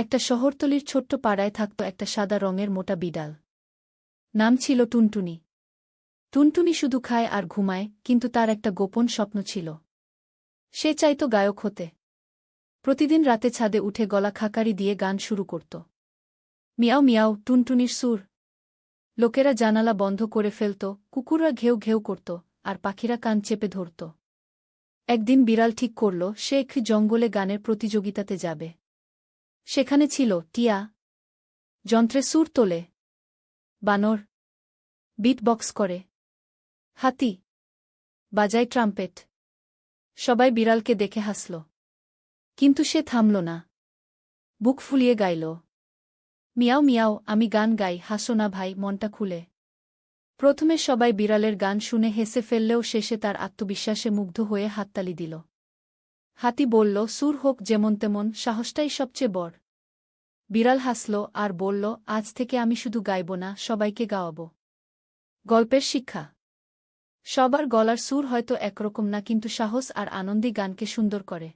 একটা শহরতলির ছোট্ট পাড়ায় থাকত একটা সাদা রঙের মোটা বিড়াল। নাম ছিল টুনটুনি। টুনটুনি শুধু খায় আর ঘুমায়, কিন্তু তার একটা গোপন স্বপ্ন ছিল। সে চাইত গায়ক হতে। প্রতিদিন রাতে ছাদে উঠে গলা খাকারি দিয়ে গান শুরু করত। মিয়াও মিয়াও, টুনটুনির সুর। লোকেরা জানালা বন্ধ করে ফেলত, কুকুররা ঘেউ ঘেউ করত, আর পাখিরা কান চেপে ধরত। একদিন বিড়াল ঠিক করল সে একটি জঙ্গলে গানের প্রতিযোগিতাতে যাবে। সেখানে ছিল টিয়া, যন্ত্রে সুর তোলে; বানর, বিট বক্স করে; হাতি, বাজায় ট্রাম্পেট। সবাই বিড়ালকে দেখে হাসল, কিন্তু সে থামল না। বুক ফুলিয়ে গাইল, মিয়াও মিয়াও, আমি গান গাই, হাসো না ভাই, মনটা খুলে। প্রথমে সবাই বিড়ালের গান শুনে হেসে ফেললেও শেষে তার আত্মবিশ্বাসে মুগ্ধ হয়ে হাততালি দিল। হাতি বলল, সুর হোক যেমন তেমন, সাহসটাই সবচেয়ে বড়। বিড়াল হাসল আর বলল, আজ থেকে আমি শুধু গাইব না, সবাইকে গাওয়াব। গল্পের শিক্ষা: সবার গলার সুর হয়তো একরকম না, কিন্তু সাহস আর আনন্দই গানকে সুন্দর করে।